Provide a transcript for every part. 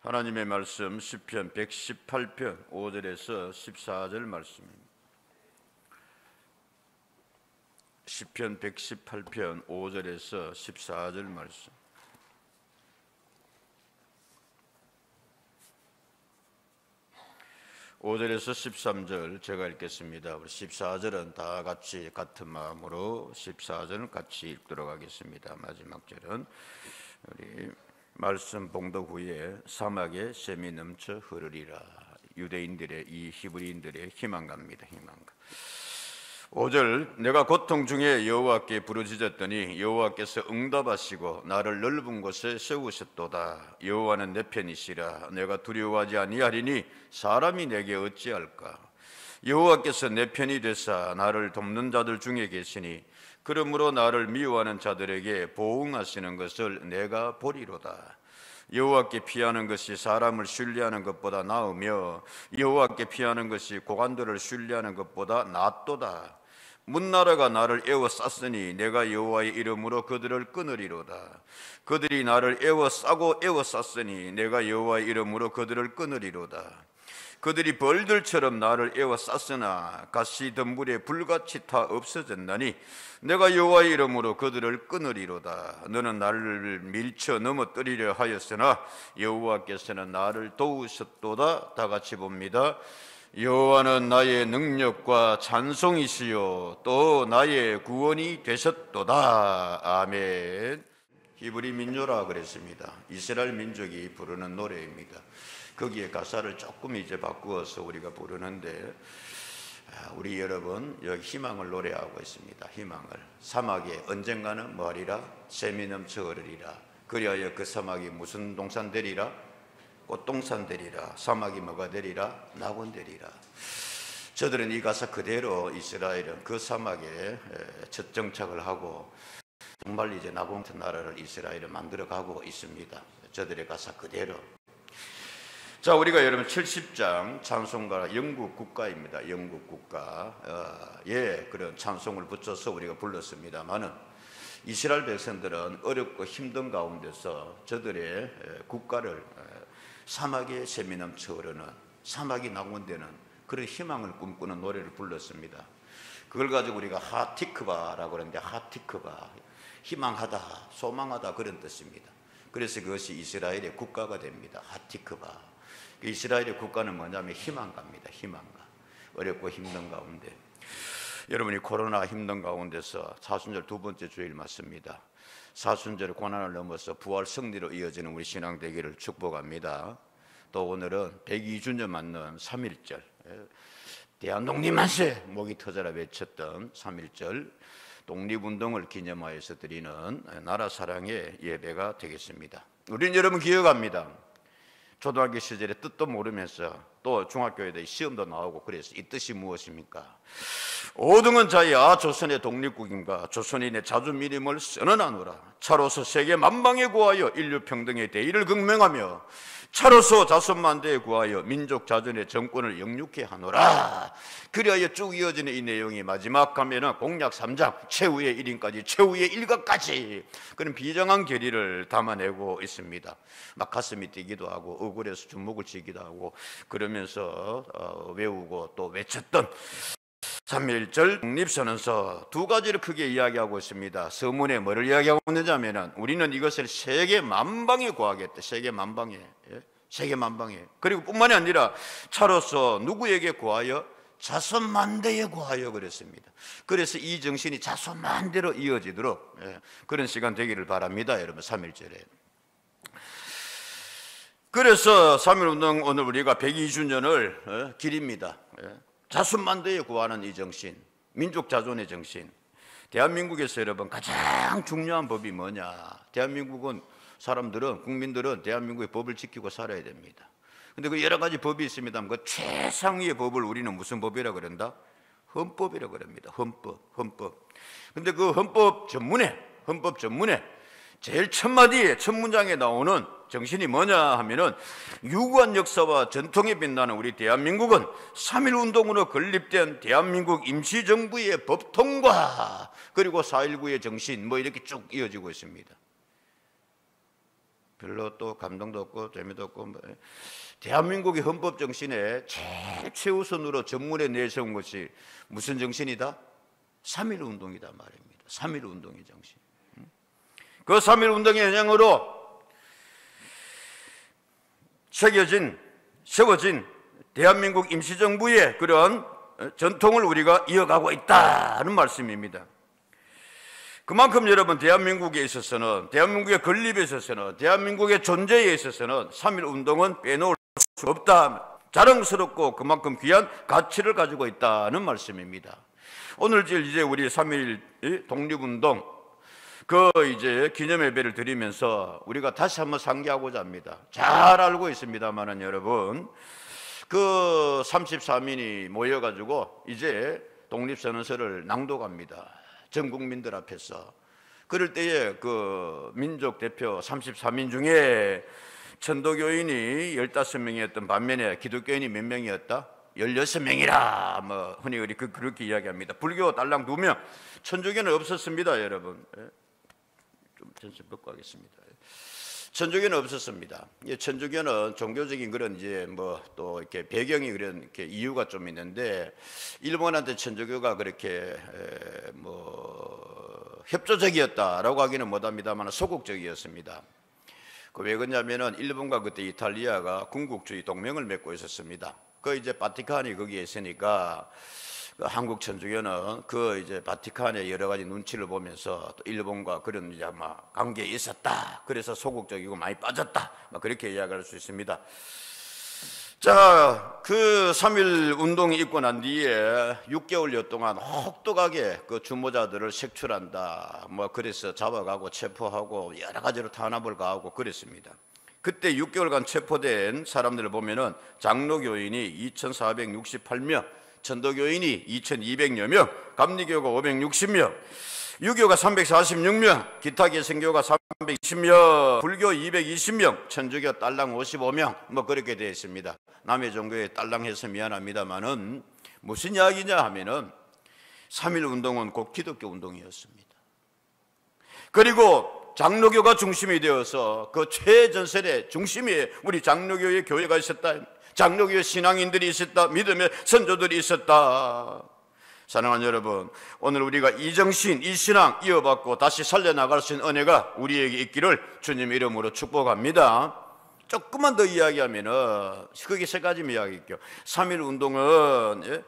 하나님의 말씀 시편 118편 5절에서 14절 말씀입니다. 시편 118편 5절에서 14절 말씀. (5절에서) 13절 제가 읽겠습니다. 14절은 다 같이 같은 마음으로 14절은 같이 읽도록 하겠습니다. 마지막 절은 우리 말씀 봉독 후에 사막에 샘이 넘쳐 흐르리라. 유대인들의, 이 히브리인들의 희망가입니다. 희망가. 5절, 내가 고통 중에 여호와께 부르짖었더니 여호와께서 응답하시고 나를 넓은 곳에 세우셨도다. 여호와는 내 편이시라. 내가 두려워하지 아니하리니 사람이 내게 어찌할까. 여호와께서 내 편이 되사 나를 돕는 자들 중에 계시니 그러므로 나를 미워하는 자들에게 보응하시는 것을 내가 보리로다. 여호와께 피하는 것이 사람을 신뢰하는 것보다 나으며 여호와께 피하는 것이 고관들을 신뢰하는 것보다 낫도다. 문나라가 나를 에워쌌으니 내가 여호와의 이름으로 그들을 끊으리로다. 그들이 나를 에워싸고 에워쌌으니 내가 여호와의 이름으로 그들을 끊으리로다. 그들이 벌들처럼 나를 에워쌌으나 가시 덤불에 불같이 타 없어졌나니 내가 여호와의 이름으로 그들을 끊으리로다. 너는 나를 밀쳐 넘어뜨리려 하였으나 여호와께서는 나를 도우셨도다. 다 같이 봅니다. 여호와는 나의 능력과 찬송이시요 또 나의 구원이 되셨도다. 아멘. 히브리 민요라 그랬습니다. 이스라엘 민족이 부르는 노래입니다. 거기에 가사를 조금 이제 바꾸어서 우리가 부르는데, 우리 여러분 여기 희망을 노래하고 있습니다. 희망을. 사막에 언젠가는 뭐하리라? 샘이 넘쳐 흐르리라. 그리하여 그 사막이 무슨 동산 되리라? 꽃동산 되리라. 사막이 뭐가 되리라? 낙원 되리라. 저들은 이 가사 그대로 이스라엘은 그 사막에 첫 정착을 하고 정말 이제 낙원 같은 나라를 이스라엘은 만들어가고 있습니다. 저들의 가사 그대로. 자, 우리가 여러분 70장 찬송가 영국 국가입니다. 영국 국가에 그런 찬송을 붙여서 우리가 불렀습니다만은 이스라엘 백성들은 어렵고 힘든 가운데서 저들의 국가를 사막에 샘이 넘쳐 흐르는, 사막이 낙원되는 그런 희망을 꿈꾸는 노래를 불렀습니다. 그걸 가지고 우리가 하티크바라고 그러는데, 하티크바 희망하다, 소망하다 그런 뜻입니다. 그래서 그것이 이스라엘의 국가가 됩니다. 하티크바. 이스라엘의 국가는 뭐냐면 희망가입니다. 희망가. 어렵고 힘든 가운데, 여러분이 코로나 힘든 가운데서 사순절 두 번째 주일 맞습니다. 사순절 고난을 넘어서 부활 승리로 이어지는 우리 신앙 되기를 축복합니다. 또 오늘은 102주년 맞는 3.1절, 대한독립 만세 목이 터져라 외쳤던 3.1절 독립운동을 기념하여서 드리는 나라 사랑의 예배가 되겠습니다. 우리는 여러분 기억합니다. 초등학교 시절에 뜻도 모르면서 또 중학교에도 시험도 나오고 그래서 이 뜻이 무엇입니까? 오등은 자야 조선의 독립국인가 조선인의 자주민임을 선언하노라. 차로서 세계 만방에 구하여 인류 평등의 대의를 극명하며 차로서 자손만대에 구하여 민족 자존의 정권을 영육케 하노라. 그리하여 쭉 이어지는 이 내용이 마지막 가면은 공약 3장 최후의 1인까지 최후의 일각까지 그런 비장한 결의를 담아내고 있습니다. 막 가슴이 뛰기도 하고 억울해서 주먹을 쥐기도 하고 그러면서 외우고 또 외쳤던 3.1절 독립선언서 두 가지를 크게 이야기하고 있습니다. 서문에 뭐를 이야기하고 있느냐 하면은 우리는 이것을 세계 만방에 구하겠다. 세계 만방에, 세계 만방에. 그리고 뿐만이 아니라 차로서 누구에게 구하여? 자손만대에 구하여 그랬습니다. 그래서 이 정신이 자손만대로 이어지도록 그런 시간 되기를 바랍니다. 여러분 3.1절에. 그래서 3.1운동 오늘 우리가 102주년을 기립니다. 자손만대에 구하는 이 정신, 민족 자존의 정신. 대한민국에서 여러분 가장 중요한 법이 뭐냐? 대한민국은 사람들은, 국민들은 대한민국의 법을 지키고 살아야 됩니다. 근데 그 여러 가지 법이 있습니다. 그 최상위의 법을 우리는 무슨 법이라고 그런다? 헌법이라고 그럽니다. 헌법. 근데 그 헌법 전문에 제일 첫 마디에 첫 문장에 나오는 정신이 뭐냐 하면은 유구한 역사와 전통에 빛나는 우리 대한민국은 3.1운동으로 건립된 대한민국 임시정부의 법통과 그리고 4.19의 정신 뭐 이렇게 쭉 이어지고 있습니다. 별로 또 감동도 없고 재미도 없고 대한민국의 헌법 정신에 제일 최우선으로 전문에 내세운 것이 무슨 정신이다? 3.1 운동이다 말입니다. 3.1 운동의 정신. 그 3.1 운동의 영향으로 세워진 대한민국 임시정부의 그런 전통을 우리가 이어가고 있다는 말씀입니다. 그만큼 여러분 대한민국에 있어서는, 대한민국의 건립에 있어서는, 대한민국의 존재에 있어서는 3.1 운동은 빼놓을 수 없다, 자랑스럽고 그만큼 귀한 가치를 가지고 있다는 말씀입니다. 오늘 이제 우리 3.1 독립운동 이제 기념예배를 드리면서 우리가 다시 한번 상기하고자 합니다. 잘 알고 있습니다만은 여러분, 34민이 모여가지고 이제 독립선언서를 낭독합니다. 전 국민들 앞에서. 그럴 때에 민족 대표 34민 중에 천도교인이 15명이었던 반면에 기독교인이 몇 명이었다? 16명이라 흔히 그렇게 이야기합니다. 불교 딸랑 2명, 천주교는 없었습니다, 여러분. 좀 전체 벗고 하겠습니다. 천주교는 없었습니다. 천주교는 종교적인 그런 이제 또 이렇게 배경이 그런 이렇게 이유가 좀 있는데, 일본한테 천주교가 그렇게 협조적이었다라고 하기는 못합니다만 소극적이었습니다. 왜 그러냐면은 일본과 그때 이탈리아가 군국주의 동맹을 맺고 있었습니다. 이제 바티칸이 거기에 있으니까 한국 천주교는 이제 바티칸의 여러 가지 눈치를 보면서 또 일본과 그런 이제 아마 관계에 있었다. 그래서 소극적이고 많이 빠졌다. 그렇게 이야기할 수 있습니다. 자, 3.1 운동이 있고 난 뒤에 6개월여 동안 혹독하게 주모자들을 색출한다. 그래서 잡아가고 체포하고 여러 가지로 탄압을 가하고 그랬습니다. 그때 6개월간 체포된 사람들을 보면은 장로교인이 2,468명, 전도교인이 2,200여 명, 감리교가 560명, 유교가 346명, 기타 개신교가 320명, 불교 220명, 천주교 딸랑 55명, 그렇게 되어 있습니다. 남의 종교에 딸랑해서 미안합니다만은 무슨 이야기냐 하면은 3.1 운동은 곧 기독교 운동이었습니다. 그리고 장로교가 중심이 되어서 최전선의 중심에 우리 장로교의 교회가 있었다. 장로교의 신앙인들이 있었다. 믿음의 선조들이 있었다. 사랑하는 여러분, 오늘 우리가 이 정신, 이 신앙 이어받고 다시 살려나갈 수 있는 은혜가 우리에게 있기를 주님 이름으로 축복합니다. 조금만 더 이야기하면은 크게 세 가지 이야기할게요. 3.1 운동은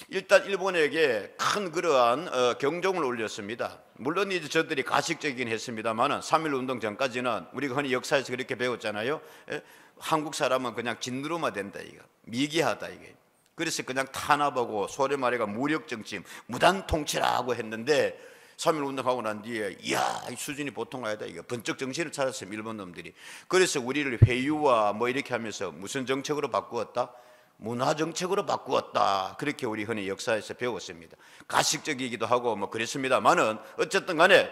일단 일본에게 큰 그러한 경종을 울렸습니다. 물론 이제 저들이 가식적이긴 했습니다만은 3.1 운동 전까지는 우리가 흔히 역사에서 그렇게 배웠잖아요. 한국 사람은 그냥 진누르마 된다, 이거 미개하다 이게. 그래서 그냥 탄압하고 소리 말해가 무력 정치, 무단 통치라고 했는데 3.1 운동하고 난 뒤에 이야, 이 수준이 보통 아니다, 이거 번쩍 정신을 차렸어요, 일본 놈들이. 그래서 우리를 회유와 이렇게 하면서 무슨 정책으로 바꾸었다? 문화 정책으로 바꾸었다. 그렇게 우리 흔히 역사에서 배웠습니다. 가식적이기도 하고 그랬습니다만은 어쨌든 간에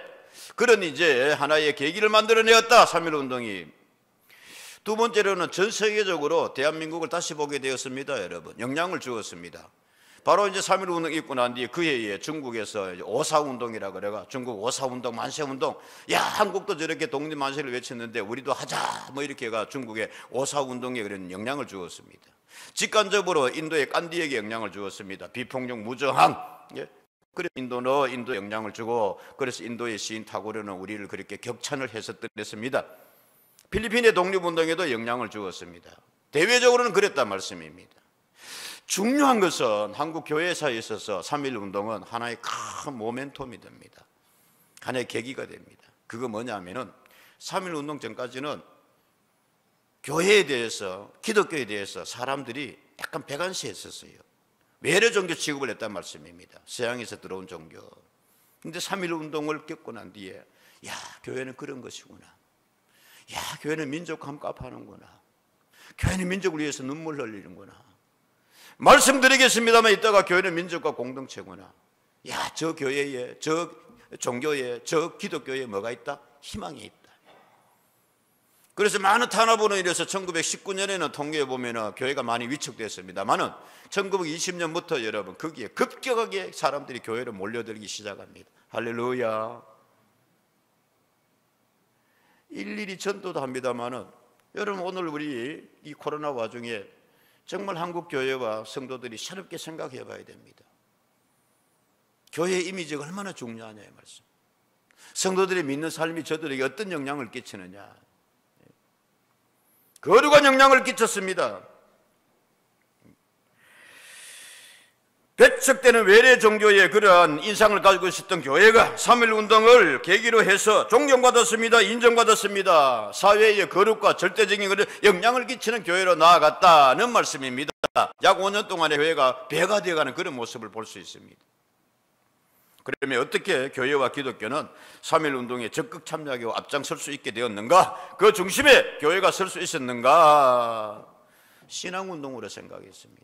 그런 이제 하나의 계기를 만들어내었다, 3.1 운동이. 두 번째로는 전 세계적으로 대한민국을 다시 보게 되었습니다, 여러분. 영향을 주었습니다. 바로 이제 3.1 운동 있고 난 뒤에 그 해에 중국에서 오사운동이라 그래가 중국 오사운동, 만세운동, 야, 한국도 저렇게 독립만세를 외쳤는데 우리도 하자 이렇게 해가 중국의 오사운동에 그런 영향을 주었습니다. 직간접으로 인도의 깐디에게 영향을 주었습니다. 비폭력 무저항. 그래서 인도 영향을 주고, 그래서 인도의 시인 타고르는 우리를 그렇게 격찬을 해서 뜨냈습니다. 필리핀의 독립운동에도 영향을 주었습니다. 대외적으로는 그랬단 말씀입니다. 중요한 것은 한국 교회사에 있어서 3.1 운동은 하나의 큰 모멘텀이 됩니다. 하나의 계기가 됩니다. 그거 뭐냐면은 3.1 운동 전까지는 교회에 대해서, 기독교에 대해서 사람들이 약간 배관시했었어요. 외래 종교 취급을 했단 말씀입니다. 서양에서 들어온 종교. 근데 3.1 운동을 겪고 난 뒤에 야, 교회는 그런 것이구나. 야, 교회는 민족 함갑하는구나. 교회는 민족을 위해서 눈물 흘리는구나. 말씀드리겠습니다만 이따가 교회는 민족과 공동체구나. 야, 저 교회에, 저 종교에, 저 기독교에 뭐가 있다? 희망이 있다. 그래서 많은 탄압으로 인해서 1919년에는 통계에 보면 교회가 많이 위축됐습니다만은 1920년부터 여러분 거기에 급격하게 사람들이 교회로 몰려들기 시작합니다. 할렐루야. 일일이 전도도 합니다만은 여러분, 오늘 우리 이 코로나 와중에 정말 한국 교회와 성도들이 새롭게 생각해 봐야 됩니다. 교회의 이미지가 얼마나 중요하냐의 말씀. 성도들이 믿는 삶이 저들에게 어떤 영향을 끼치느냐. 거룩한 영향을 끼쳤습니다. 배척되는 외래 종교의 그러한 인상을 가지고 있었던 교회가 3.1운동을 계기로 해서 존경받았습니다. 인정받았습니다. 사회의 거룩과 절대적인 영향을 끼치는 교회로 나아갔다는 말씀입니다. 약 5년 동안의 교회가 배가 되어가는 그런 모습을 볼 수 있습니다. 그러면 어떻게 교회와 기독교는 3.1운동에 적극 참여하고 앞장설 수 있게 되었는가? 그 중심에 교회가 설 수 있었는가? 신앙운동으로 생각했습니다.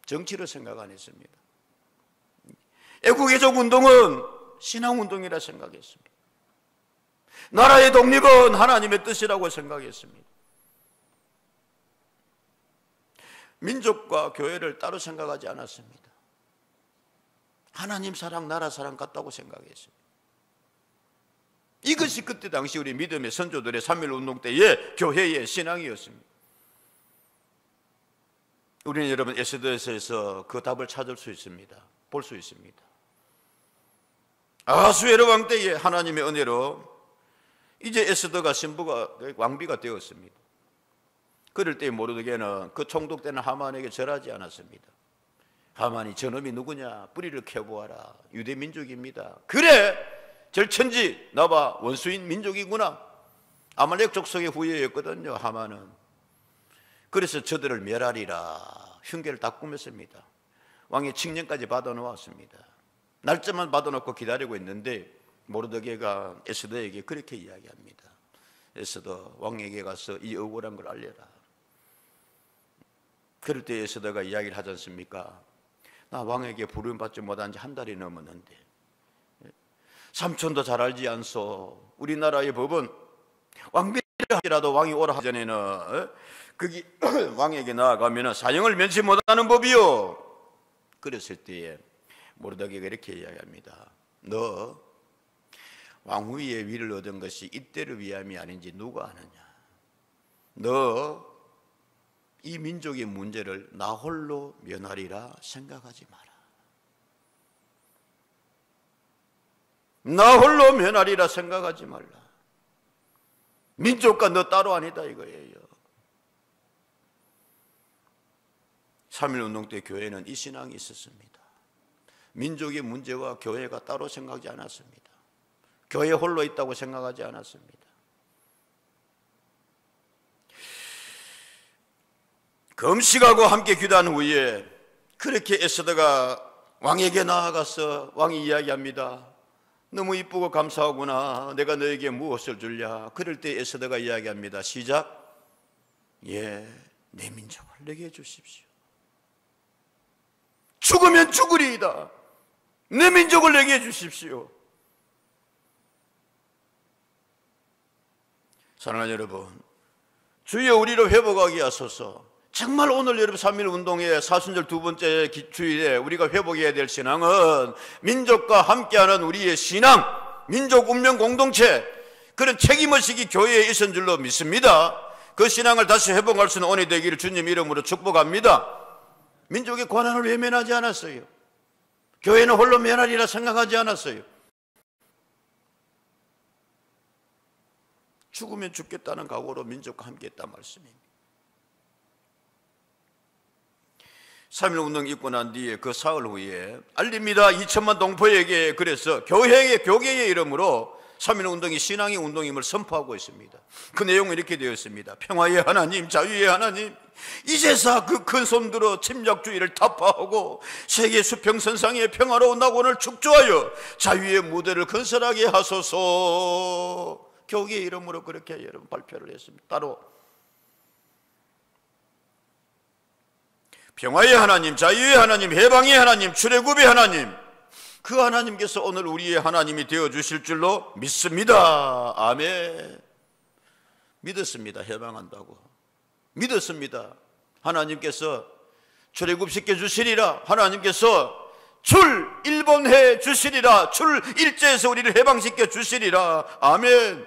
정치로 생각 안 했습니다. 애국애적 운동은 신앙운동이라 생각했습니다. 나라의 독립은 하나님의 뜻이라고 생각했습니다. 민족과 교회를 따로 생각하지 않았습니다. 하나님 사랑, 나라 사랑 같다고 생각했습니다. 이것이 그때 당시 우리 믿음의 선조들의 3.1운동 때의 교회의 신앙이었습니다. 우리는 여러분 에스더에서 그 답을 찾을 수 있습니다. 볼 수 있습니다. 아하수에로 왕 때에 하나님의 은혜로 이제 에스더가 신부가 왕비가 되었습니다. 그럴 때 모르드게는 그 총독되는 하만에게 절하지 않았습니다. 하만이 저놈이 누구냐? 뿌리를 캐보아라. 유대 민족입니다. 그래, 절천지 나봐 원수인 민족이구나. 아말렉 족속의 후예였거든요, 하만은. 그래서 저들을 멸하리라 흉계를 다 꾸몄습니다. 왕의 칙령까지 받아놓았습니다. 날짜만 받아놓고 기다리고 있는데 모르드게가 에스더에게 그렇게 이야기합니다. 에스더, 왕에게 가서 이 억울한 걸 알려라. 그럴 때 에스더가 이야기를 하지 않습니까? 나 왕에게 부름받지 못한 지 한 달이 넘었는데 삼촌도 잘 알지 않소. 우리나라의 법은 왕비를 하더라도 왕이 오라 하기 전에는 거기 왕에게 나아가면 사형을 면치 못하는 법이요. 그랬을 때에 모르드게가 이렇게 이야기합니다. 너 왕후의 위를 얻은 것이 이때를 위함이 아닌지 누가 아느냐? 너 이 민족의 문제를 나 홀로 면하리라 생각하지 마라. 나 홀로 면하리라 생각하지 말라. 민족과 너 따로 아니다 이거예요. 3.1운동 때 교회는 이 신앙이 있었습니다. 민족의 문제와 교회가 따로 생각하지 않았습니다. 교회 홀로 있다고 생각하지 않았습니다. 금식하고 함께 기도한 후에 그렇게 에스더가 왕에게 나아가서 왕이 이야기합니다. 너무 이쁘고 감사하구나. 내가 너에게 무엇을 줄랴? 그럴 때 에스더가 이야기합니다. 시작. 예, 내 민족을 내게 주십시오. 죽으면 죽으리이다. 내 민족을 내게 주십시오. 사랑하는 여러분, 주여 우리를 회복하게 하소서. 정말 오늘 여러분 3.1운동의 사순절 두 번째 주일에 우리가 회복해야 될 신앙은 민족과 함께하는 우리의 신앙, 민족 운명 공동체, 그런 책임의식이 교회에 있은 줄로 믿습니다. 그 신앙을 다시 회복할 수 있는 오늘 되기를 주님 이름으로 축복합니다. 민족의 고난을 외면하지 않았어요. 교회는 홀로 면하리라 생각하지 않았어요. 죽으면 죽겠다는 각오로 민족과 함께 했단 말씀입니다. 3.1운동 있고 난 뒤에 그 사흘 후에 알립니다. 2천만 동포에게. 그래서 교계의 이름으로 3.1운동이 신앙의 운동임을 선포하고 있습니다. 그 내용은 이렇게 되어 있습니다. 평화의 하나님, 자유의 하나님, 이제서 그 큰 손 들어 침략주의를 타파하고 세계 수평선상의 평화로운 낙원을 축조하여 자유의 무대를 건설하게 하소서. 교계의 이름으로 그렇게 여러분 발표를 했습니다. 따로 평화의 하나님, 자유의 하나님, 해방의 하나님, 출애굽의 하나님, 그 하나님께서 오늘 우리의 하나님이 되어주실 줄로 믿습니다. 아멘. 믿었습니다. 해방한다고 믿었습니다. 하나님께서 출애굽시켜 주시리라. 하나님께서 출일본해 주시리라. 출일제에서 우리를 해방시켜 주시리라. 아멘.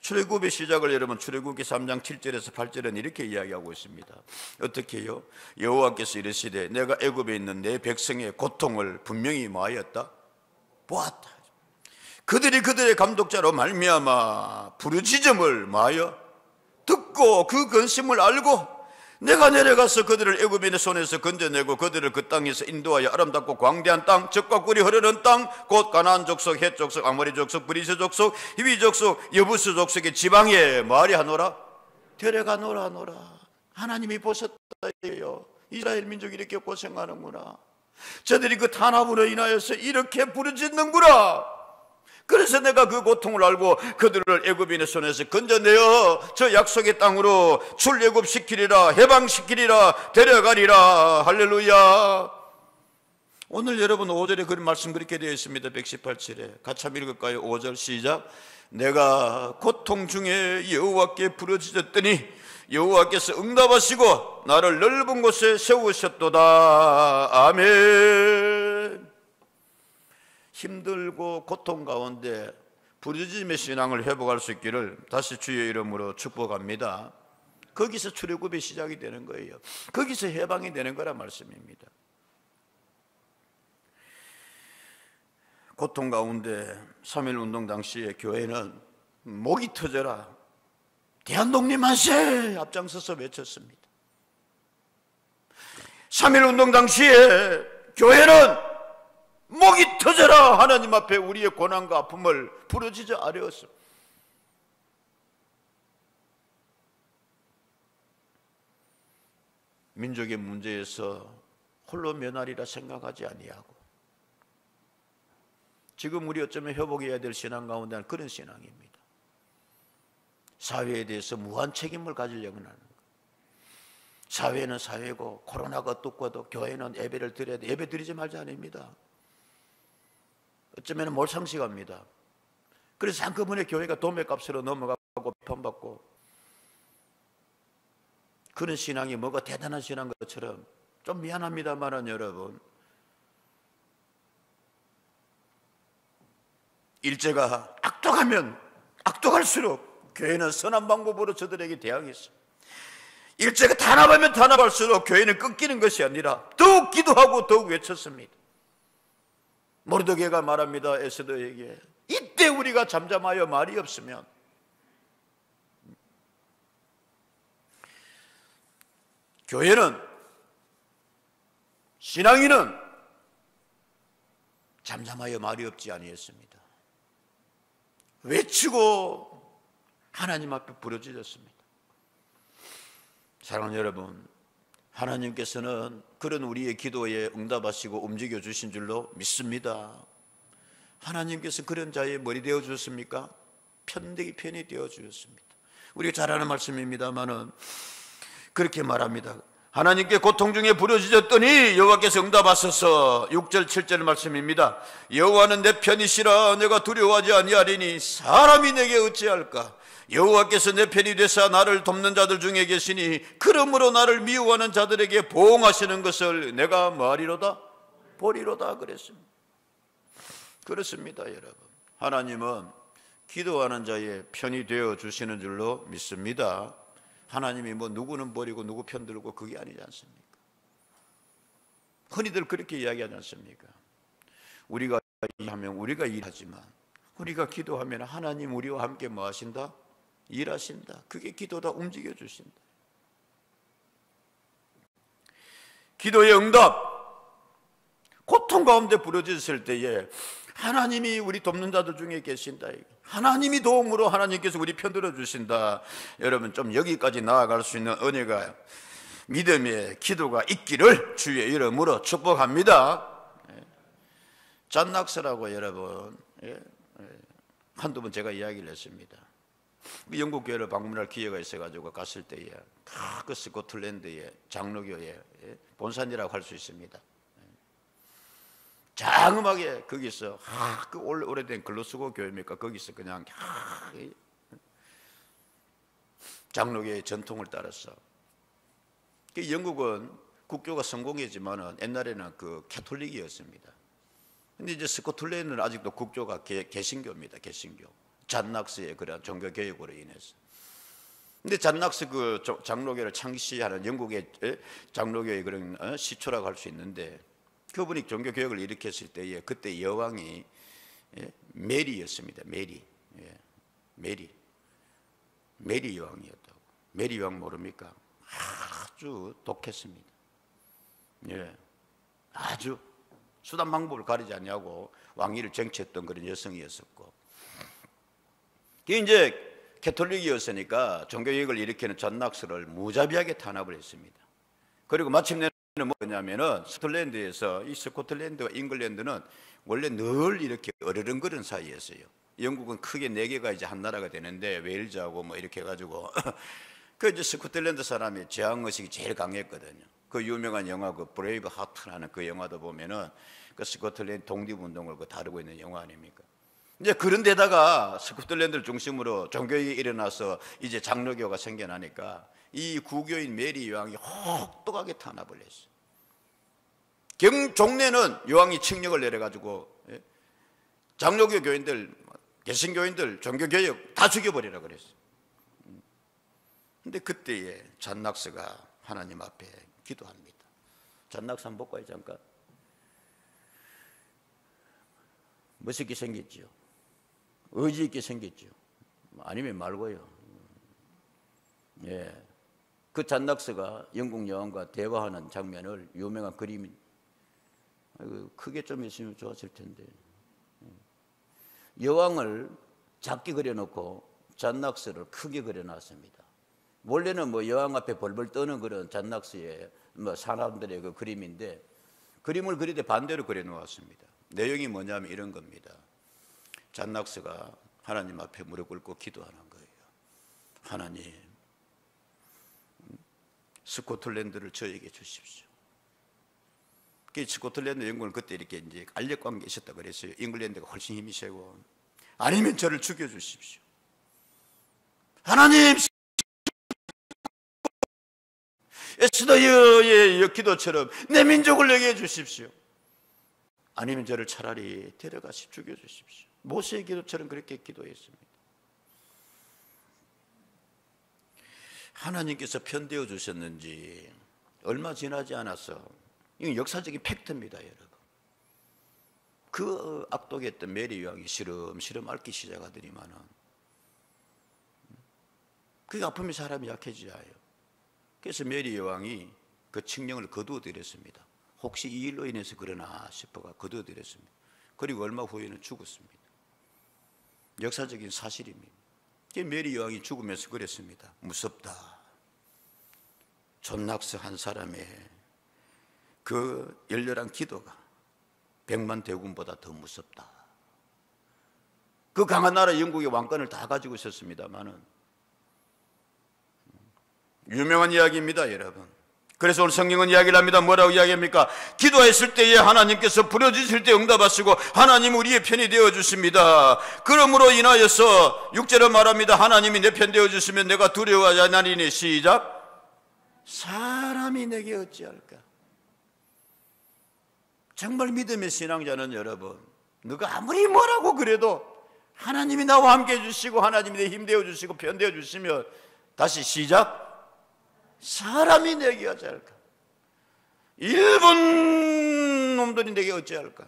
출애굽의 시작을 여러분 출애굽기 3장 7절에서 8절은 이렇게 이야기하고 있습니다. 어떻게 해요? 여호와께서 이르시되 내가 애굽에 있는 내 백성의 고통을 분명히 뭐하였다? 보았다. 그들이 그들의 감독자로 말미암아 부르짖음을 뭐하여? 듣고 그 근심을 알고 내가 내려가서 그들을 애굽인의 손에서 건져내고 그들을 그 땅에서 인도하여 아름답고 광대한 땅, 젖과 꿀이 흐르는 땅, 곧 가나안 족속, 헷 족속, 아모리 족속, 브리스 족속, 히비 족속, 여부스 족속의 지방에 뭐하리 하노라? 데려가노라 하노라. 하나님이 보셨다예요. 이스라엘 민족이 이렇게 고생하는구나. 저들이 그 탄압으로 인하여서 이렇게 부르짖는구나. 그래서 내가 그 고통을 알고 그들을 애굽인의 손에서 건져내어 저 약속의 땅으로 출애굽시키리라, 해방시키리라, 데려가리라. 할렐루야. 오늘 여러분 5절에 그런 말씀 그렇게 되어 있습니다. 118절에 같이 한번 읽을까요? 5절 시작. 내가 고통 중에 여호와께 부르짖었더니 여호와께서 응답하시고 나를 넓은 곳에 세우셨도다. 아멘. 힘들고 고통 가운데 부르짖음의 신앙을 회복할 수 있기를 다시 주의 이름으로 축복합니다. 거기서 출애굽이 시작이 되는 거예요. 거기서 해방이 되는 거란 말씀입니다. 고통 가운데 3.1 운동 당시에 교회는 목이 터져라 대한독립 만세 앞장서서 외쳤습니다. 3.1 운동 당시에 교회는 목이 터져라 하나님 앞에 우리의 고난과 아픔을 부르짖어 아뢰었어. 민족의 문제에서 홀로 면하리라 생각하지 아니하고 지금 우리 어쩌면 회복해야 될 신앙 가운데는 그런 신앙입니다. 사회에 대해서 무한 책임을 가지려고 하는 거예요. 사회는 사회고 코로나가 어떻고도 교회는 예배를 드려야 돼. 예배 드리지 말자 아닙니다. 어쩌면 몰상식합니다. 그래서 한꺼번에 교회가 도매값으로 넘어가고 편받고 그런 신앙이 뭐가 대단한 신앙 것처럼 좀 미안합니다만은 여러분 일제가 악독하면 악독할수록 교회는 선한 방법으로 저들에게 대항했어요. 일제가 탄압하면 탄압할수록 교회는 꺾이는 것이 아니라 더욱 기도하고 더욱 외쳤습니다. 모르드게가 말합니다. 에스더에게 이때 우리가 잠잠하여 말이 없으면 교회는 신앙인은 잠잠하여 말이 없지 아니했습니다. 외치고 하나님 앞에 부르짖었습니다. 사랑하는 여러분, 하나님께서는 그런 우리의 기도에 응답하시고 움직여 주신 줄로 믿습니다. 하나님께서 그런 자의 머리 되어 주셨습니까? 편이 되어 주셨습니다. 우리가 잘 아는 말씀입니다만은 그렇게 말합니다. 하나님께 고통 중에 부르짖었더니 여호와께서 응답하셔서 6절 7절 말씀입니다. 여호와는 내 편이시라 내가 두려워하지 아니하리니 사람이 내게 어찌할까? 여호와께서 내 편이 되사 나를 돕는 자들 중에 계시니 그러므로 나를 미워하는 자들에게 보응하시는 것을 내가 뭐하리로다? 보리로다 그랬습니다. 그렇습니다 여러분. 하나님은 기도하는 자의 편이 되어 주시는 줄로 믿습니다. 하나님이 뭐 누구는 버리고 누구 편 들고 그게 아니지 않습니까? 흔히들 그렇게 이야기하지 않습니까? 우리가 일하면 우리가 일하지만 우리가 기도하면 하나님 우리와 함께 뭐 하신다? 일하신다. 그게 기도다. 움직여 주신다. 기도의 응답, 고통 가운데 부르짖을 때에 하나님이 우리 돕는 자들 중에 계신다. 하나님이 도움으로 하나님께서 우리 편들어 주신다. 여러분 좀 여기까지 나아갈 수 있는 은혜가 믿음의 기도가 있기를 주의 이름으로 축복합니다. 잔낙스라고 여러분 한두 번 제가 이야기를 했습니다. 영국 교회를 방문할 기회가 있어가지고 갔을 때에 그 스코틀랜드의 장로교회 본산이라고 할 수 있습니다. 장음하게 거기서 그 오래된 글로스고 교회입니까? 거기서 그냥 장로교의 전통을 따라서 영국은 국교가 성공이지만은 옛날에는 그 캐톨릭이었습니다. 근데 이제 스코틀랜드는 아직도 국교가 개신교입니다. 개신교. 잔낙스의 그런 종교 개혁으로 인해서. 근데 잔낙스 그 장로교를 창시하는 영국의 장로교의 그런 시초라고 할 수 있는데, 그분이 종교 개혁을 일으켰을 때에 그때 여왕이 메리였습니다. 메리 여왕이었다고. 메리 여왕 모릅니까? 아주 독했습니다. 아주 수단 방법을 가리지 않냐고 왕위를 쟁취했던 그런 여성이었었고, 이게 이제 캐톨릭이었으니까 종교개혁을 일으키는 잔낙스를 무자비하게 탄압을 했습니다. 그리고 마침내는 뭐냐면은 스코틀랜드에서, 이 스코틀랜드와 잉글랜드는 원래 늘 이렇게 어르렁거리는 사이였어요. 영국은 크게 4개가 이제 한 나라가 되는데 웨일즈하고 뭐 이렇게 해가지고 그 이제 스코틀랜드 사람이 제왕의식이 제일 강했거든요. 그 유명한 영화 그 브레이브 하트라는 그 영화도 보면은 그 스코틀랜드 독립운동을 그 다루고 있는 영화 아닙니까? 이제 그런 데다가 스코틀랜드를 중심으로 종교개혁이 일어나서 이제 장로교가 생겨나니까 이 구교인 메리 여왕이 혹독하게 탄압을 했어요. 종래는 여왕이 칙령을 내려가지고 장로교 교인들, 개신교인들, 종교개혁 다 죽여버리라 그랬어요. 근데 그때에 잔낙스가 하나님 앞에 기도합니다. 잔낙스 한번 볼까요, 잠깐? 멋있게 생겼죠. 의지 있게 생겼죠. 아니면 말고요. 그 잔낙스가 영국 여왕과 대화하는 장면을, 유명한 그림이 크게 좀 했으면 좋았을 텐데, 여왕을 작게 그려놓고 잔낙스를 크게 그려놨습니다. 원래는 뭐 여왕 앞에 벌벌 떠는 그런 잔낙스의 뭐 사람들의 그 그림인데, 그림을 그릴 때 반대로 그려놓았습니다. 내용이 뭐냐면 이런 겁니다. 잔낙스가 하나님 앞에 무릎 꿇고 기도하는 거예요. 하나님, 스코틀랜드를 저에게 주십시오. 그 스코틀랜드 영국은 그때 이렇게 이제 알력 관계가 있었다 그랬어요. 잉글랜드가 훨씬 힘이 세고. 아니면 저를 죽여 주십시오. 하나님, 에스더의 기도처럼 내 민족을 내게 주십시오. 아니면 저를 차라리 데려가시 죽여 주십시오. 모세의 기도처럼 그렇게 기도했습니다. 하나님께서 편되어 주셨는지 얼마 지나지 않아서, 이건 역사적인 팩트입니다, 여러분. 그 악독했던 메리 여왕이 시름시름 앓기 시작하더니만은, 그 아픔이 사람이 약해져야 해요. 그래서 메리 여왕이 그 칙령을 거두어드렸습니다. 혹시 이 일로 인해서 그러나 싶어가 거두어드렸습니다. 그리고 얼마 후에는 죽었습니다. 역사적인 사실입니다. 메리 여왕이 죽으면서 그랬습니다. 무섭다. 존낙스 한 사람의 그 열렬한 기도가 100만 대군보다 더 무섭다. 그 강한 나라 영국의 왕권을 다 가지고 있었습니다만은, 유명한 이야기입니다, 여러분. 그래서 오늘 성경은 이야기를 합니다. 뭐라고 이야기합니까? 기도했을 때에 하나님께서 부르짖을 때 응답하시고 하나님 우리의 편이 되어주십니다. 그러므로 인하여서 6절을 말합니다. 하나님이 내 편 되어주시면 내가 두려워하지 않으리니. 시작. 사람이 내게 어찌할까? 정말 믿음의 신앙자는 여러분, 누가 아무리 뭐라고 그래도 하나님이 나와 함께 해주시고 하나님이 내 힘 되어주시고 편 되어주시면, 다시 시작. 사람이 내게 어찌할까? 일본 놈들이 내게 어찌할까?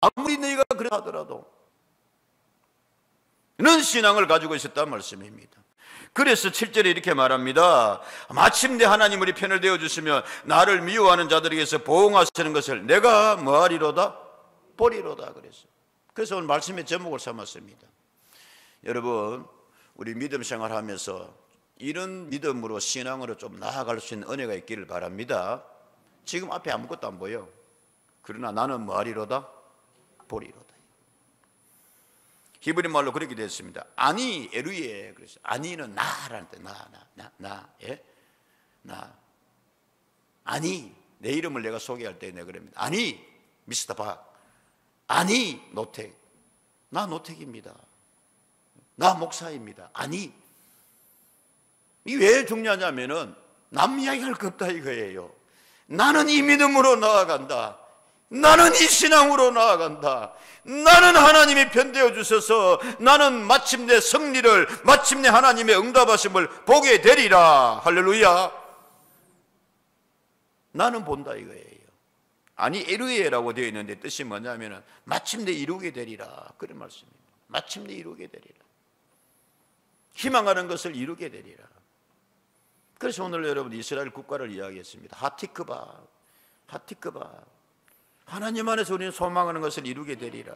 아무리 너희가 그래 하더라도 이런 신앙을 가지고 있었단 말씀입니다. 그래서 7절에 이렇게 말합니다. 마침내 하나님 우리 편을 되어주시면 나를 미워하는 자들에게서 보응하시는 것을 내가 뭐하리로다? 보리로다 그랬어요. 그래서 오늘 말씀의 제목을 삼았습니다. 여러분, 우리 믿음 생활하면서 이런 믿음으로, 신앙으로 좀 나아갈 수 있는 은혜가 있기를 바랍니다. 지금 앞에 아무것도 안 보여. 그러나 나는 뭐하리로다? 보리로다. 히브리 말로 그렇게 되어 있습니다. 아니, 에루예. 그래서 아니는 나라는 뜻. 나. 아니, 내 이름을 내가 소개할 때 내가 그럽니다. 아니, 미스터 박. 아니, 노택. 나 노택입니다. 나 목사입니다. 아니. 이게 왜 중요하냐면은 남 이야기할 거 없다 이거예요. 나는 이 믿음으로 나아간다. 나는 이 신앙으로 나아간다. 나는 하나님이 편되어 주셔서 나는 마침내 승리를, 마침내 하나님의 응답하심을 보게 되리라. 할렐루야. 나는 본다 이거예요. 아니 에루에라고 되어 있는데 뜻이 뭐냐면 마침내 이루게 되리라, 그런 말씀입니다. 마침내 이루게 되리라. 희망하는 것을 이루게 되리라. 그래서 오늘 여러분 이스라엘 국가를 이야기했습니다. 하티크바, 하티크바. 하나님 안에서 우리는 소망하는 것을 이루게 되리라.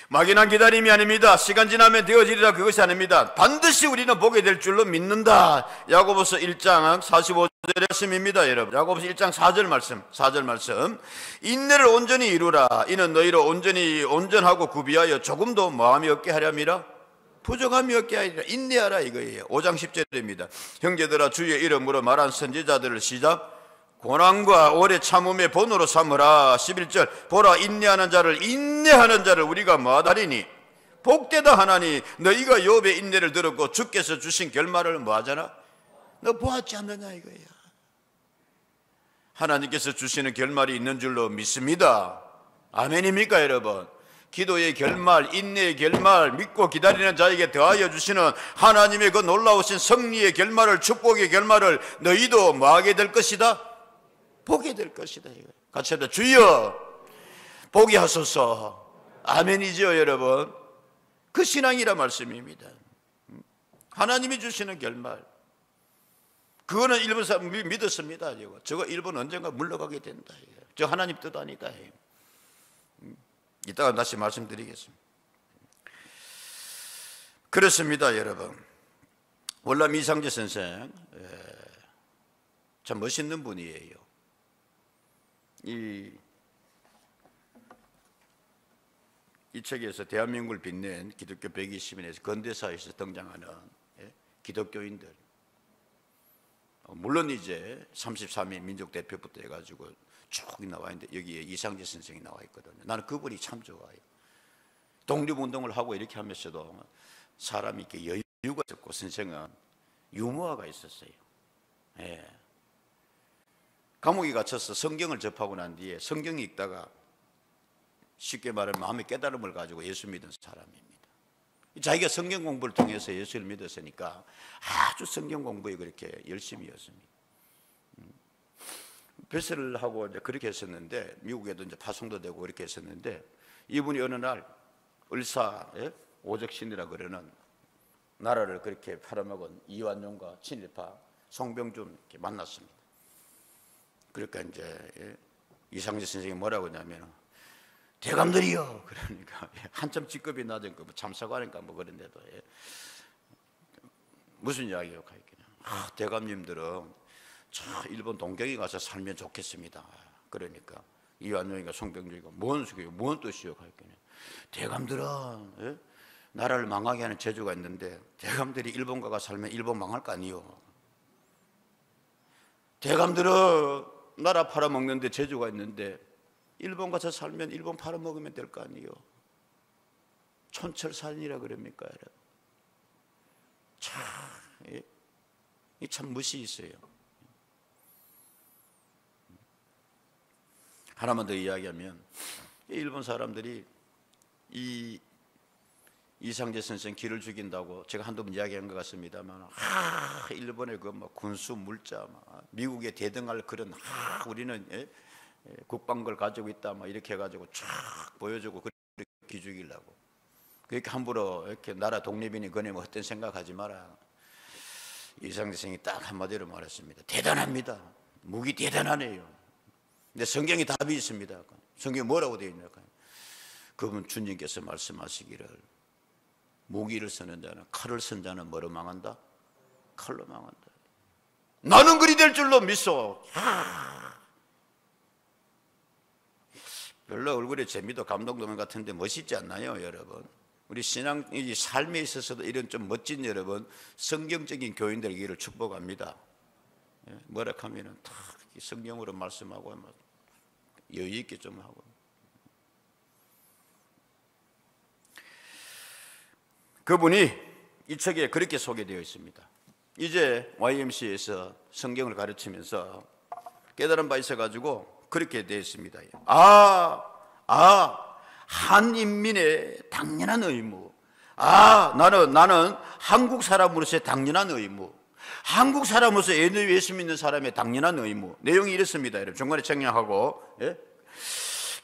막연한 기다림이 아닙니다. 시간 지나면 되어지리라, 그것이 아닙니다. 반드시 우리는 보게 될 줄로 믿는다. 야고보서 1장 45절의 말씀입니다. 여러분, 야고보서 1장 4절 말씀. 인내를 온전히 이루라. 이는 너희로 온전하고 구비하여 조금도 마음이 없게 하렴이라. 부족함이 없게 하리라. 인내하라 이거예요. 5장 10절입니다. 형제들아, 주의 이름으로 말한 선지자들을 시작 고난과 오래 참음의 본으로 삼으라. 11절 보라, 인내하는 자를 우리가 뭐하다리니 복되다 하나니 너희가 욥의 인내를 들었고 주께서 주신 결말을 뭐하잖아? 너 보았지 않느냐 이거야. 하나님께서 주시는 결말이 있는 줄로 믿습니다. 아멘입니까 여러분? 기도의 결말, 인내의 결말, 믿고 기다리는 자에게 더하여 주시는 하나님의 그 놀라우신 승리의 결말을, 축복의 결말을 너희도 뭐하게 될 것이다? 보게 될 것이다. 같이 합시다. 주여 보게 하소서. 아멘이죠 여러분? 그 신앙이라 말씀입니다. 하나님이 주시는 결말, 그거는 일본 사람 믿었습니다. 저거 일본 언젠가 물러가게 된다. 저 하나님 뜻 아니다. 이따가 다시 말씀드리겠습니다. 그렇습니다 여러분. 월남 이상재 선생 참 멋있는 분이에요. 이 책에서 대한민국을 빛낸 기독교 120인에서 근대사에서 등장하는 기독교인들, 물론 이제 33인 민족 대표부터 해가지고 쭉 나와 있는데 여기에 이상재 선생이 나와 있거든요. 나는 그분이 참 좋아요. 독립운동을 하고 이렇게 하면서도 사람이 이렇게 여유가 있었고, 선생은 유머가 있었어요. 예. 감옥에 갇혀서 성경을 접하고 난 뒤에 성경 읽다가 쉽게 말하면 마음의 깨달음을 가지고 예수 믿은 사람입니다. 자기가 성경 공부를 통해서 예수를 믿었으니까 아주 성경 공부에 그렇게 열심히 했습니다. 배설을 하고 이제 그렇게 했었는데, 미국에도 이제 파송도 되고 그렇게 했었는데, 이분이 어느 날 을사 오적신이라 그러는 나라를 그렇게 팔아먹은 이완용과 친일파 송병준 이렇게 만났습니다. 그러니까 이제 이상재 선생님이 뭐라고 하냐면 대감들이요, 그러니까 한참 직급이 낮은 거 참사관인가 뭐 그런데도 무슨 이야기요? 대감님들은 저 일본 동경에 가서 살면 좋겠습니다. 그러니까 이완용이가 송병준이가 뭔 소리요? 뭔 뜻이요? 대감들은 나라를 망하게 하는 재주가 있는데 대감들이 일본 가가 살면 일본 망할 거 아니요. 대감들은 나라 팔아먹는데 재주가 있는데 일본 가서 살면 일본 팔아먹으면 될 거 아니요. 촌철살인이라 그럽니까? 참 멋이 있어요. 하나만 더 이야기하면, 일본 사람들이 이 이상재 선생 길을 죽인다고 제가 한두 번 이야기한 것 같습니다만, 일본의 그 뭐 군수 물자, 미국에 대등할 그런 우리는 국방을 가지고 있다, 막 이렇게 해가지고 쫙 보여주고 그렇게 기죽이려고. 그렇게 함부로 이렇게 나라 독립인이 거네면 어떤 생각하지 마라. 이상재 선생이 딱 한마디로 말했습니다. 대단합니다. 무기 대단하네요. 근데 성경에 답이 있습니다. 성경에 뭐라고 되어 있냐? 그분 주님께서 말씀하시기를 무기를 쓰는 자는, 칼을 쓴 자는 뭐로 망한다? 칼로 망한다. 나는 그리 될 줄로 믿소. 별로 얼굴에 재미도 감동도 같은데 멋있지 않나요, 여러분? 우리 신앙, 이 삶에 있어서도 이런 좀 멋진 여러분, 성경적인 교인들에게를 축복합니다. 뭐라 하면은 다 성경으로 말씀하고 여유 있게 좀 하고. 그분이 이 책에 그렇게 소개되어 있습니다. 이제 YMCA에서 성경을 가르치면서 깨달은 바 있어가지고 그렇게 되어 있습니다. 한 인민의 당연한 의무. 나는 한국 사람으로서의 당연한 의무. 한국 사람으로서 예수 믿는 사람의 당연한 의무. 내용이 이렇습니다. 여러분 중간에 청량하고, 예?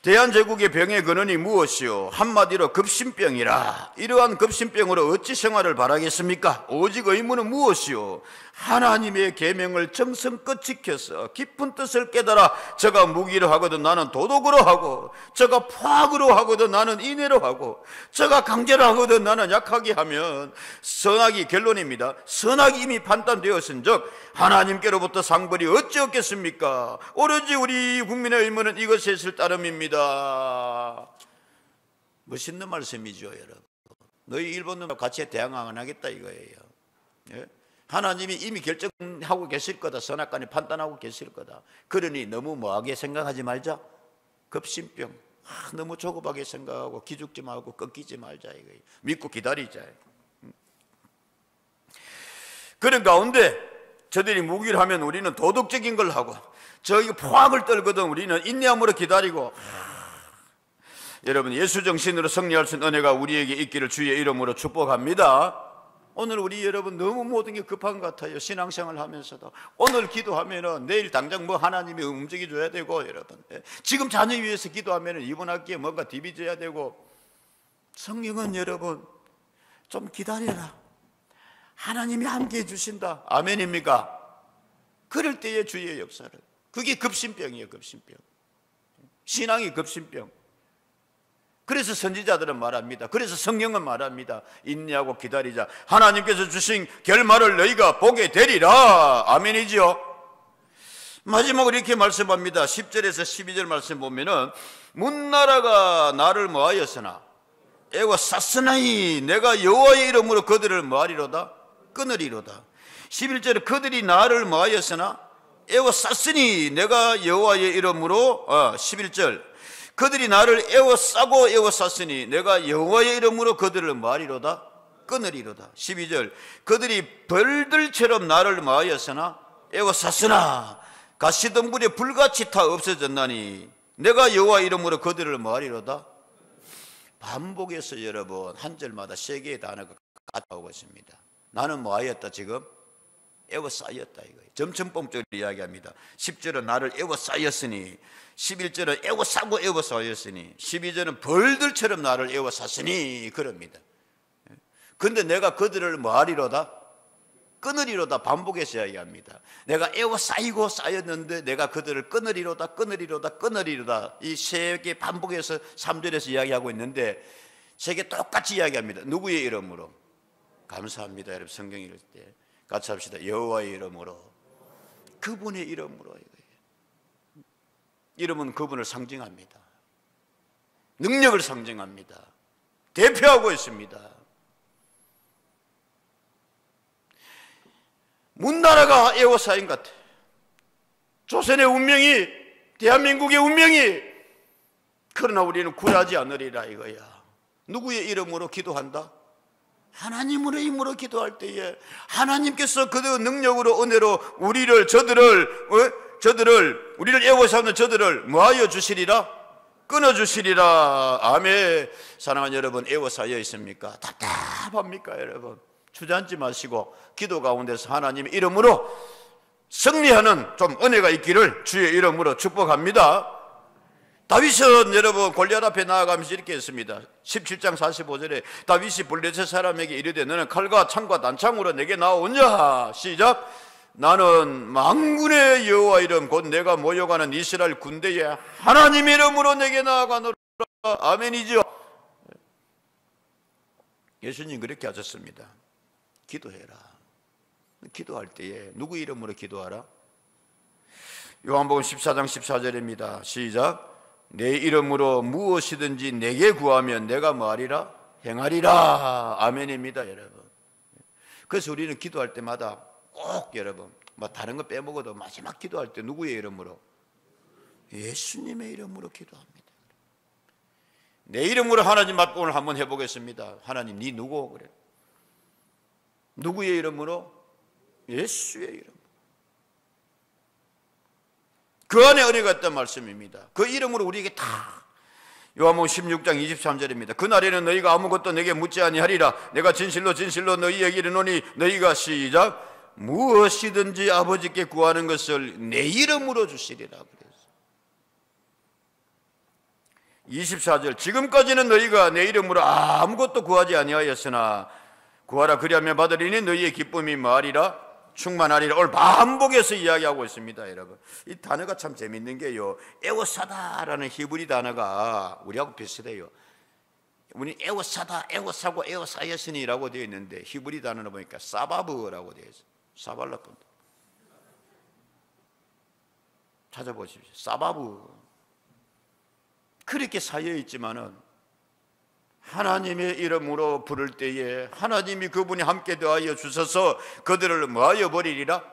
대한제국의 병의 근원이 무엇이요? 한마디로 급심병이라. 이러한 급심병으로 어찌 생활을 바라겠습니까? 오직 의무는 무엇이요? 하나님의 계명을 정성껏 지켜서 깊은 뜻을 깨달아 저가 무기로 하거든 나는 도덕으로 하고, 저가 포악으로 하거든 나는 인애로 하고, 저가 강제로 하거든 나는 약하게 하면 선악이 결론입니다. 선악이 이미 판단되었은즉 하나님께로부터 상벌이 어찌 없겠습니까? 오로지 우리 국민의 의무는 이것에 있을 따름입니다. 멋있는 말씀이죠, 여러분. 너희 일본놈과 같이 대항 안 하겠다 이거예요. 예? 하나님이 이미 결정하고 계실 거다. 선악간에 판단하고 계실 거다. 그러니 너무 뭐하게 생각하지 말자. 급심병. 너무 조급하게 생각하고 기죽지 말고 꺾이지 말자 이거예요. 믿고 기다리자. 그런 가운데 저들이 무기를 하면 우리는 도덕적인 걸 하고, 저기 포악을 떨거든 우리는 인내함으로 기다리고. 여러분 예수 정신으로 승리할 수 있는 은혜가 우리에게 있기를 주의 이름으로 축복합니다. 오늘 우리 여러분 너무 모든 게 급한 것 같아요. 신앙생활 하면서도 오늘 기도하면은 내일 당장 뭐 하나님이 움직여 줘야 되고, 여러분 지금 자녀 위해서 기도하면은 이번 학기에 뭔가 디비져야 되고. 성경은 여러분 좀 기다려라. 하나님이 함께해 주신다. 아멘입니까? 그럴 때의 주의 역사를. 그게 급심병이에요. 급심병. 신앙이 급심병. 그래서 선지자들은 말합니다. 그래서 성경은 말합니다. 인내하고 기다리자. 하나님께서 주신 결말을 너희가 보게 되리라. 아멘이지요. 마지막으로 이렇게 말씀합니다. 10절에서 12절 말씀 보면은 문나라가 나를 뭐하였으나 애워쌌으나니 내가 여호와의 이름으로 그들을 뭐하리로다? 끊으리로다. 11절에 그들이 나를 뭐하였으나 애워쌌으니 내가 여호와의 이름으로 11절 그들이 나를 애워싸고 애워쌌으니 내가 여호와의 이름으로 그들을 뭐하리로다? 끊으리로다. 12절 그들이 벌들처럼 나를 뭐하였으나 애워쌌으나 가시덤불에 불같이 타 없어졌나니 내가 여호와의 이름으로 그들을 뭐하리로다? 반복해서 여러분 한 절마다 세 개의 단어가 같이 나오고 있습니다. 나는 뭐하였다 지금? 애워싸였다 이거예요. 점천봉적으로 이야기합니다. 10절은 나를 애워싸였으니, 11절은 애워싸고 애워싸였으니, 12절은 벌들처럼 나를 애워쌌으니 그럽니다. 그런데 내가 그들을 뭐하리로다? 끊으리로다. 반복해서 이야기합니다. 내가 애워싸이고 쌓였는데 내가 그들을 끊으리로다 끊으리로다 끊으리로다. 이 세 개 반복해서 3절에서 이야기하고 있는데 세 개 똑같이 이야기합니다. 누구의 이름으로? 감사합니다. 여러분 성경 읽을 때 같이 합시다. 여호와의 이름으로. 그분의 이름으로. 이름은 그분을 상징합니다. 능력을 상징합니다. 대표하고 있습니다. 문나라가 애워싸인 것 같아. 조선의 운명이, 대한민국의 운명이. 그러나 우리는 굴하지 않으리라 이거야. 누구의 이름으로 기도한다? 하나님의 이름으로 기도할 때에 하나님께서 그 능력으로 은혜로 우리를 애워싸는 저들을 뭐하여 주시리라? 끊어주시리라. 아멘. 사랑하는 여러분, 애워싸여 있습니까? 답답합니까 여러분? 주저앉지 마시고 기도 가운데서 하나님의 이름으로 승리하는 좀 은혜가 있기를 주의 이름으로 축복합니다. 다윗은 여러분 골리앗 앞에 나아가면서 이렇게 했습니다. 17장 45절에 다윗이 블레셋 사람에게 이르되 너는 칼과 창과 난창으로 내게 나오냐? 시작. 나는 만군의 여호와 이름 곧 내가 모여가는 이스라엘 군대의 하나님의 이름으로 내게 나아가노라. 아멘이죠. 예수님 그렇게 하셨습니다. 기도해라. 기도할 때에 누구 이름으로 기도하라? 요한복음 14장 14절입니다. 시작. 내 이름으로 무엇이든지 내게 구하면 내가 뭐하리라? 행하리라. 아멘입니다 여러분. 그래서 우리는 기도할 때마다 꼭 여러분 뭐 다른 거 빼먹어도 마지막 기도할 때 누구의 이름으로? 예수님의 이름으로 기도합니다. 내 이름으로 하나님 앞에 오늘 한번 해보겠습니다. 하나님 네 누구? 그래. 누구의 이름으로? 예수의 이름. 그 안에 은혜가 있다는 말씀입니다. 그 이름으로 우리에게 다, 요한복음 16장 23절입니다. 그날에는 너희가 아무것도 내게 묻지 아니하리라. 내가 진실로 진실로 너희에게 이르노니 너희가 시작 무엇이든지 아버지께 구하는 것을 내 이름으로 주시리라. 그래서 24절 지금까지는 너희가 내 이름으로 아무것도 구하지 아니하였으나 구하라 그리하면 받으리니 너희의 기쁨이 뭐하리라? 충만하리라. 오늘 반복해서 이야기하고 있습니다. 여러분, 이 단어가 참 재밌는 게요, 에오사다라는 히브리 단어가 우리하고 비슷해요. 우리 에오사다, 에오사고 에오사야스니라고 되어 있는데 히브리 단어를 보니까 사바브라고 되어 있어요. 사발라푼 찾아보십시오. 사바브. 그렇게 쌓여 있지만은 하나님의 이름으로 부를 때에 하나님이 그분이 함께 더하여 주셔서 그들을 뭐하여 버리리라?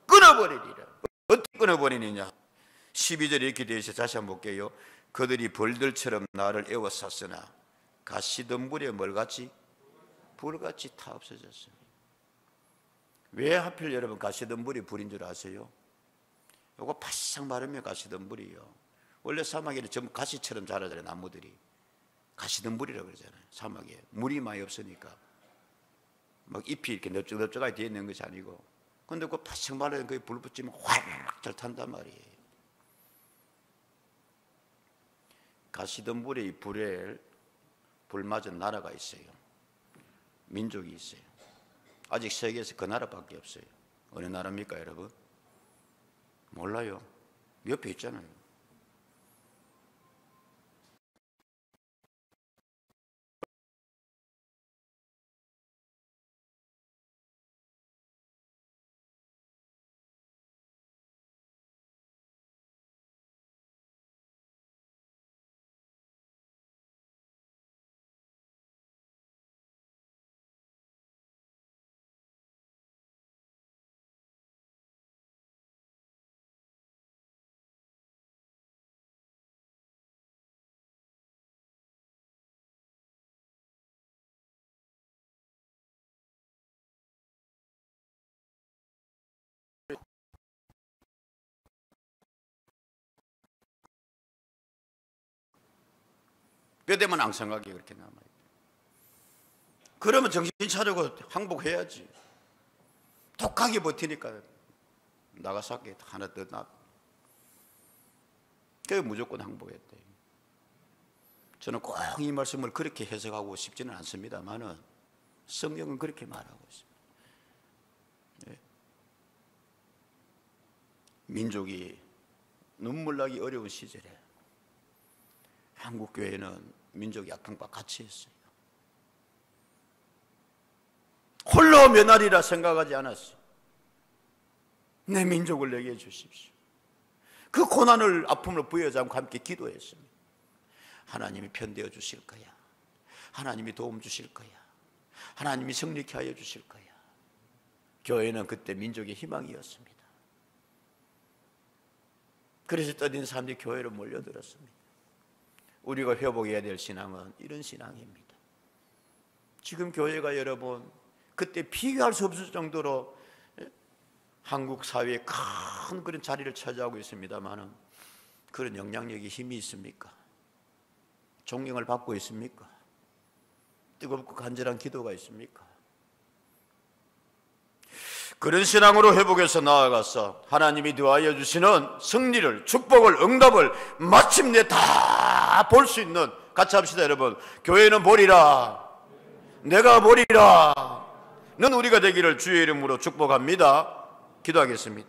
끊어버리리라. 어떻게 끊어버리느냐? 12절에 이렇게 되어 있어요. 다시 한번 볼게요. 그들이 벌들처럼 나를 에워쌌으나 가시덤불에 뭘같이? 불같이 타 없어졌습니다. 왜 하필 여러분 가시덤불이 불인 줄 아세요? 요거 바싹 마르면 가시덤불이요. 원래 사막에는 전부 가시처럼 자라잖아요. 나무들이 가시덤불이라고 그러잖아요. 사막에 물이 많이 없으니까 막 잎이 이렇게 넓적넓적하게 되어 있는 것이 아니고, 근데 그 바싹 마르면 거기 불 붙이면 활락 잘 탄단 말이에요. 가시덤불의 이 불에 불 맞은 나라가 있어요. 민족이 있어요. 아직 세계에서 그 나라밖에 없어요. 어느 나라입니까 여러분? 몰라요. 옆에 있잖아요. 뼈대만 앙상하게 그렇게 남아요. 그러면 정신 차리고 항복해야지. 독하게 버티니까 나가사키 하나 더 나. 그래서 무조건 항복했대. 저는 꼭 이 말씀을 그렇게 해석하고 싶지는 않습니다만은 성경은 그렇게 말하고 있습니다. 네. 민족이 눈물 나기 어려운 시절에 한국교회는 민족의 아픔과 같이 했어요. 홀로 면하리라 생각하지 않았어요. 내 민족을 내게 주십시오. 그 고난을, 아픔을 부여하지 않고 함께 기도했습니다. 하나님이 편되어 주실 거야. 하나님이 도움 주실 거야. 하나님이 승리케 하여 주실 거야. 교회는 그때 민족의 희망이었습니다. 그래서 떠든 사람들이 교회로 몰려들었습니다. 우리가 회복해야 될 신앙은 이런 신앙입니다. 지금 교회가 여러분 그때 비교할 수 없을 정도로 한국 사회에 큰 그런 자리를 차지하고 있습니다만은 그런 영향력이 힘이 있습니까? 존경을 받고 있습니까? 뜨겁고 간절한 기도가 있습니까? 그런 신앙으로 회복해서 나아가서 하나님이 더하여 주시는 승리를, 축복을, 응답을 마침내 다 볼 수 있는, 같이 합시다 여러분. 교회는 보리라, 내가 보리라 는 우리가 되기를 주의 이름으로 축복합니다. 기도하겠습니다.